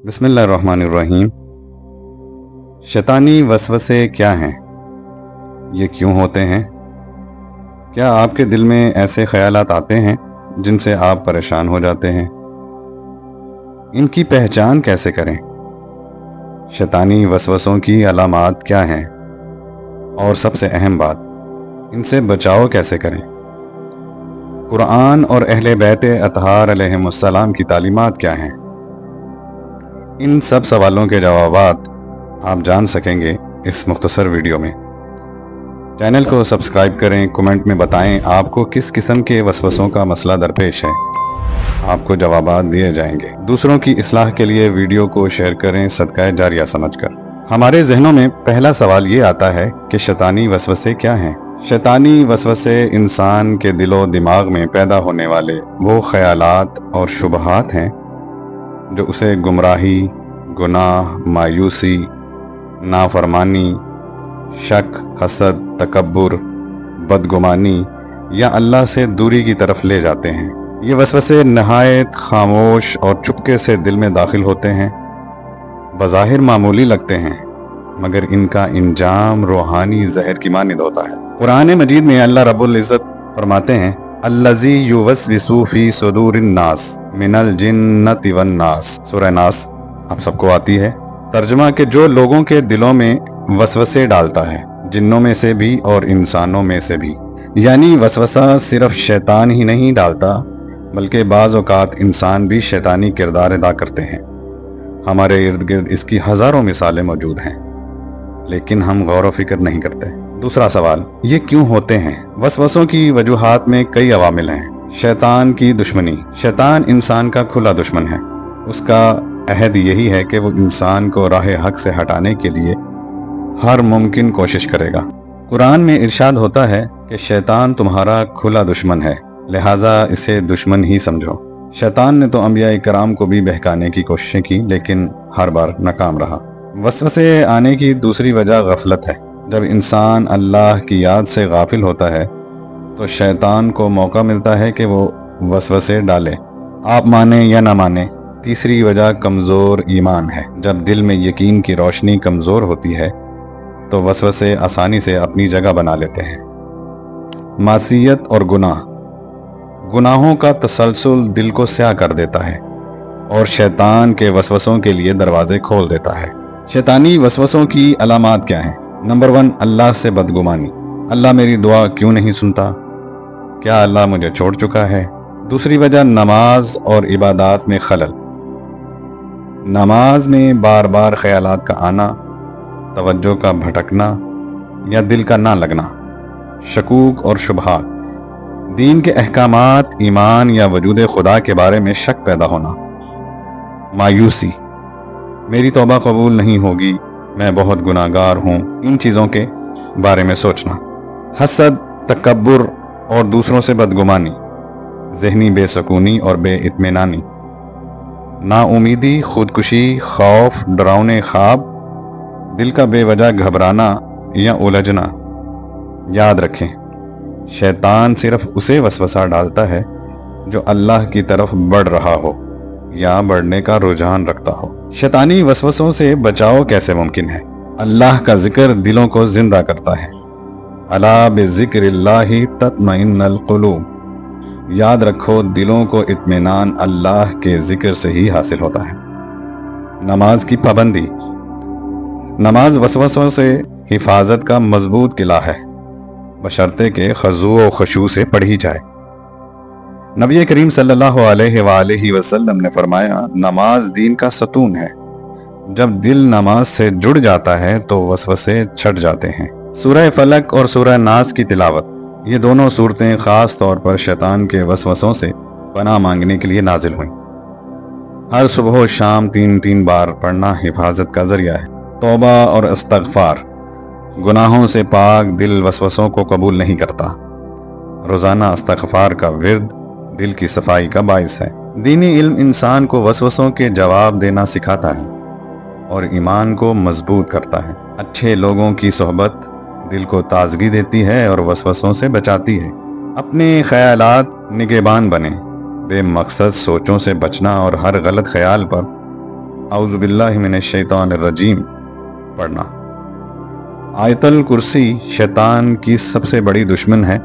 बिस्मिल्लाहिर्रहमानिर्रहीम। शैतानी वसवसे क्या हैं? ये क्यों होते हैं? क्या आपके दिल में ऐसे ख्यालात आते हैं जिनसे आप परेशान हो जाते हैं? इनकी पहचान कैसे करें? शैतानी वसवसों की अलामात क्या हैं? और सबसे अहम बात, इनसे बचाव कैसे करें? कुरान और अहले बैत अतहार अलैहिमुस्सलाम की तालीमात क्या हैं? इन सब सवालों के जवाबात आप जान सकेंगे इस मुख्तसर वीडियो में। चैनल को सब्सक्राइब करें, कमेंट में बताएं आपको किस किस्म के वसवसों का मसला दरपेश है। आपको जवाबात दिए जाएंगे। दूसरों की इस्लाह के लिए वीडियो को शेयर करें सदका जारिया समझकर। हमारे जहनों में पहला सवाल ये आता है कि शैतानी वसवसे क्या हैं? शैतानी वसवसे इंसान के दिलो दिमाग में पैदा होने वाले वो ख्यालात और शुबहात हैं जो उसे गुमराही, गुनाह, मायूसी, नाफरमानी, शक, हसद, तकब्बुर, बदगुमानी या अल्लाह से दूरी की तरफ ले जाते हैं। ये वसवसे नहायत खामोश और चुपके से दिल में दाखिल होते हैं। बज़ाहिर मामूली लगते हैं मगर इनका इंजाम रूहानी जहर की मानिंद होता है। कुरान मजीद में अल्लाह रब्बुल इज़्ज़त फरमाते हैं, अल्लज़ी युवस्विसु फी सुदूरिन नास मिनल जिन्नति वन नास। सूरह नास आप सबको आती है। तर्जुमा के जो लोगों के दिलों में वसवसे डालता है, जिन्नों में से भी और इंसानों में से भी। यानी वसवसा सिर्फ शैतान ही नहीं डालता बल्कि बाज़ औक़ात इंसान भी शैतानी किरदार अदा करते हैं। हमारे इर्द गिर्द इसकी हज़ारों मिसालें मौजूद हैं लेकिन हम गौर व फिक्र नहीं करते। दूसरा सवाल, ये क्यों होते हैं? वसवसों की वजूहात में कई अवामिल हैं। शैतान की दुश्मनी। शैतान इंसान का खुला दुश्मन है। उसका अहद यही है कि वो इंसान को राह हक से हटाने के लिए हर मुमकिन कोशिश करेगा। कुरान में इरशाद होता है कि शैतान तुम्हारा खुला दुश्मन है, लिहाजा इसे दुश्मन ही समझो। शैतान ने तो अंबिया कराम को भी बहकाने की कोशिशें की लेकिन हर बार नाकाम रहा। वसवसे आने की दूसरी वजह गफलत है। जब इंसान अल्लाह की याद से गाफिल होता है तो शैतान को मौका मिलता है कि वो वसवसे डाले, आप माने या ना माने। तीसरी वजह कमज़ोर ईमान है। जब दिल में यकीन की रोशनी कमज़ोर होती है तो वसवसे आसानी से अपनी जगह बना लेते हैं। मासियत और गुनाह। गुनाहों का तसलसल दिल को स्याह कर देता है और शैतान के वसवसों के लिए दरवाजे खोल देता है। शैतानी वसवसों की अलामात क्या हैं? नंबर 1, अल्लाह से बदगुमानी। अल्लाह मेरी दुआ क्यों नहीं सुनता? क्या अल्लाह मुझे छोड़ चुका है? दूसरी वजह नमाज और इबादत में खलल। नमाज में बार बार ख्यालात का आना, तवज्जो का भटकना या दिल का ना लगना, शकूक और शुबहात, दीन के अहकामात, ईमान या वजूद खुदा के बारे में शक पैदा होना। मायूसी, मेरी तौबा कबूल नहीं होगी, मैं बहुत गुनाहगार हूँ, इन चीज़ों के बारे में सोचना। हसद, तकब्बुर और दूसरों से बदगुमानी, जहनी बेसकूनी और बेइत्मीनानी, नाउमीदी, खुदकुशी, खौफ, डरावने ख्वाब, दिल का बेवजह घबराना या उलझना। याद रखें, शैतान सिर्फ उसे वसवसा डालता है जो अल्लाह की तरफ बढ़ रहा हो या बढ़ने का रुझान रखता हो। शैतानी वसवसों से बचाव कैसे मुमकिन है? अल्लाह का जिक्र दिलों को जिंदा करता है। अला बिज़िक्रिल्लाहि तत्मइन्नुल क़ुलूब। याद रखो, दिलों को इत्मीनान अल्लाह के जिक्र से ही हासिल होता है। नमाज की पाबंदी। नमाज वसवसों से हिफाजत का मजबूत किला है बशर्ते के खज़ू व खुशू से पढ़ी जाए। नबी करीम सल्लल्लाहु अलैहि वसल्लम ने फरमाया, नमाज दीन का सतून है। जब दिल नमाज से जुड़ जाता है तो वसवसे छट जाते हैं। सूरह फलक और सूरह नास की तिलावत, ये दोनों सूरतें खास तौर पर शैतान के वसवसों से पनाह मांगने के लिए नाजिल हुई। हर सुबह और शाम 3 बार पढ़ना हिफाजत का जरिया है। तौबा और इस्तग़फ़ार, गुनाहों से पाक दिल वसवसों को कबूल नहीं करता। रोज़ाना इस्तग़फ़ार का विर्द दिल की सफाई का बाइस है। दीनी इल्म इंसान को वसवसों के जवाब देना सिखाता है और ईमान को मजबूत करता है। अच्छे लोगों की सोहबत दिल को ताजगी देती है और वसवसों से बचाती है। अपने ख्यालात निगहबान बने, बेमकसद सोचों से बचना और हर गलत ख्याल पर औज़ु बिल्लाहि मिनश शैतानिर रजीम पढ़ना। आयतल कुर्सी शैतान की सबसे बड़ी दुश्मन है।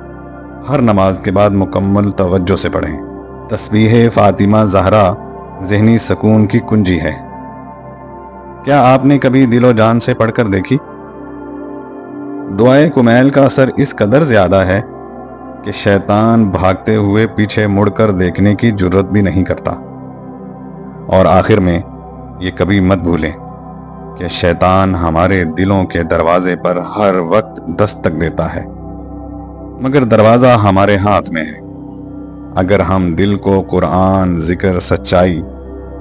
हर नमाज के बाद मुकम्मल तवज्जो से पढ़ें। तस्बीह फ़ातिमा ज़हरा ज़हनी सुकून की कुंजी है। क्या आपने कभी दिलो जान से पढ़कर देखी? दुआए कुमैल का असर इस कदर ज़्यादा है कि शैतान भागते हुए पीछे मुड़कर देखने की जुर्रत भी नहीं करता। और आखिर में ये कभी मत भूलें कि शैतान हमारे दिलों के दरवाजे पर हर वक्त दस्तक देता है, मगर दरवाज़ा हमारे हाथ में है। अगर हम दिल को कुरान, ज़िक्र, सच्चाई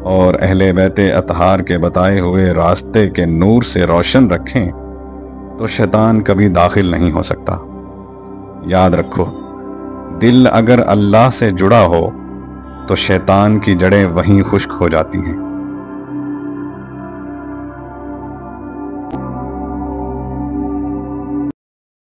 और अहले बैते अतहार के बताए हुए रास्ते के नूर से रोशन रखें तो शैतान कभी दाखिल नहीं हो सकता। याद रखो, दिल अगर अल्लाह से जुड़ा हो तो शैतान की जड़ें वहीं खुश्क हो जाती हैं।